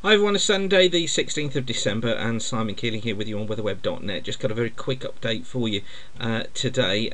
Hi everyone, it's Sunday the 16th of December and Simon Keeling here with you on weatherweb.net. Just got a very quick update for you today.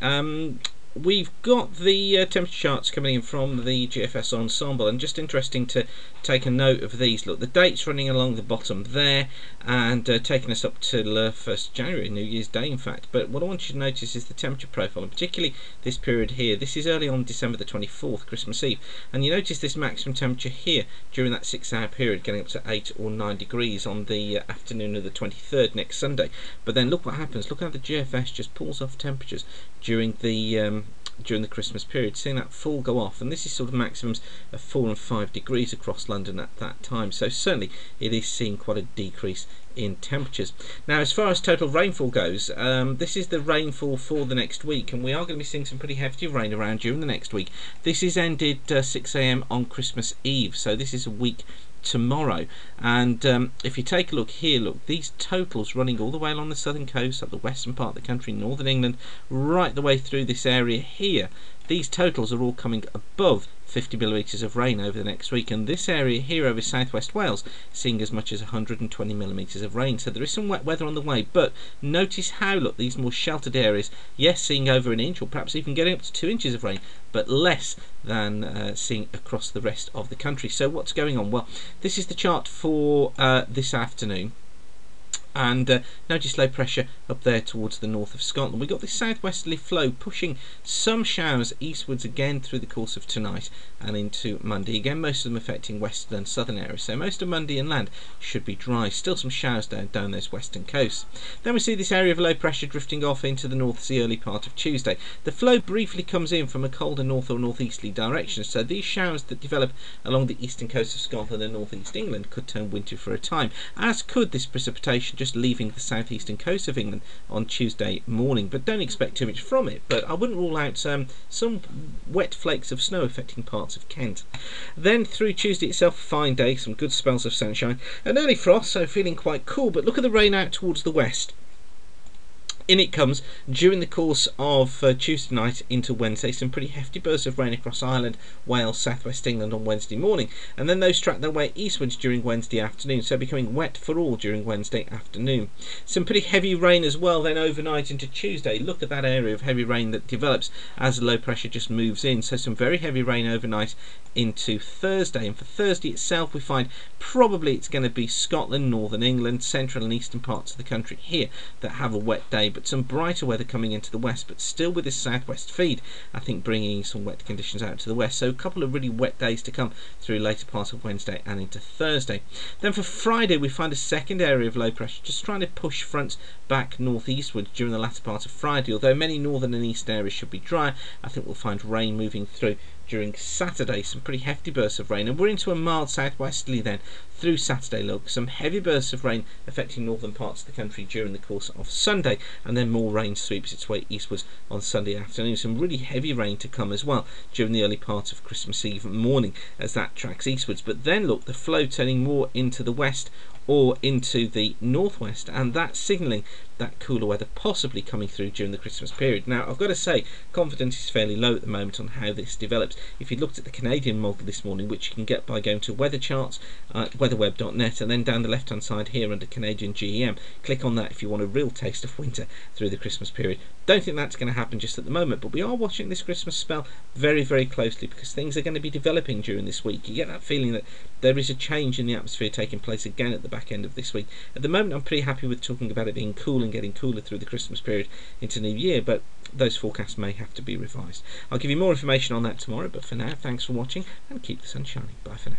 We've got the temperature charts coming in from the GFS Ensemble, and just interesting to take a note of these. Look, the dates running along the bottom there and taking us up to 1st January, New Year's Day in fact. But what I want you to notice is the temperature profile, and particularly this period here. This is early on December the 24th, Christmas Eve, and you notice this maximum temperature here during that 6-hour period getting up to 8 or 9 degrees on the afternoon of the 23rd, next Sunday. But then look what happens. Look how the GFS just pulls off temperatures during the Christmas period, seeing that fall go off, and this is sort of maximums of 4 and 5 degrees across London at that time. So certainly it is seeing quite a decrease in temperatures. Now, as far as total rainfall goes, this is the rainfall for the next week, and we are going to be seeing some pretty hefty rain around during the next week. This is ended 6 AM on Christmas Eve, so this is a week tomorrow. And if you take a look here, look, these totals running all the way along the southern coast, up the western part of the country, northern England, right the way through this area here. These totals are all coming above 50 millimetres of rain over the next week, and this area here over southwest Wales seeing as much as 120 millimetres of rain. So there is some wet weather on the way, but notice how, look, these more sheltered areas, yes, seeing over an inch or perhaps even getting up to 2 inches of rain, but less than seeing across the rest of the country. So what's going on? Well, this is the chart for this afternoon. And notice low pressure up there towards the north of Scotland. We've got this southwesterly flow pushing some showers eastwards again through the course of tonight and into Monday. Again, most of them affecting western and southern areas. So most of Monday inland should be dry. Still some showers down those western coasts. Then we see this area of low pressure drifting off into the North Sea early part of Tuesday. The flow briefly comes in from a colder north or northeasterly direction. So these showers that develop along the eastern coast of Scotland and northeast England could turn wintry for a time, as could this precipitation just leaving the southeastern coast of England on Tuesday morning. But don't expect too much from it, but I wouldn't rule out some wet flakes of snow affecting parts of Kent. Then through Tuesday itself, a fine day, some good spells of sunshine, an early frost, so feeling quite cool. But look at the rain out towards the west. In it comes during the course of Tuesday night into Wednesday. Some pretty hefty bursts of rain across Ireland, Wales, southwest England on Wednesday morning, and then those track their way eastwards during Wednesday afternoon, so becoming wet for all during Wednesday afternoon. Some pretty heavy rain as well then overnight into Tuesday. Look at that area of heavy rain that develops as the low pressure just moves in. So some very heavy rain overnight into Thursday, and for Thursday itself we find probably it's going to be Scotland, northern England, central and eastern parts of the country here that have a wet day, but some brighter weather coming into the west, but still with this southwest feed, I think bringing some wet conditions out to the west. So a couple of really wet days to come through later part of Wednesday and into Thursday. Then for Friday we find a second area of low pressure just trying to push fronts back northeastward during the latter part of Friday. Although many northern and east areas should be dry, I think we'll find rain moving through during Saturday, some pretty hefty bursts of rain, and we're into a mild southwesterly then through Saturday. Look, some heavy bursts of rain affecting northern parts of the country during the course of Sunday, and then more rain sweeps its way eastwards on Sunday afternoon. Some really heavy rain to come as well during the early part of Christmas Eve morning as that tracks eastwards. But then look, the flow turning more into the west or into the northwest, and that's signalling that cooler weather possibly coming through during the Christmas period. Now, I've got to say, confidence is fairly low at the moment on how this develops. If you looked at the Canadian model this morning, which you can get by going to weather charts, weatherweb.net, and then down the left hand side here under Canadian GEM, click on that if you want a real taste of winter through the Christmas period. Don't think that's going to happen just at the moment, but we are watching this Christmas spell very, very closely, because things are going to be developing during this week. You get that feeling that there is a change in the atmosphere taking place again at the back end of this week. At the moment I'm pretty happy with talking about it being cool and getting cooler through the Christmas period into New Year, but those forecasts may have to be revised. I'll give you more information on that tomorrow, but for now, thanks for watching and keep the sun shining. Bye for now.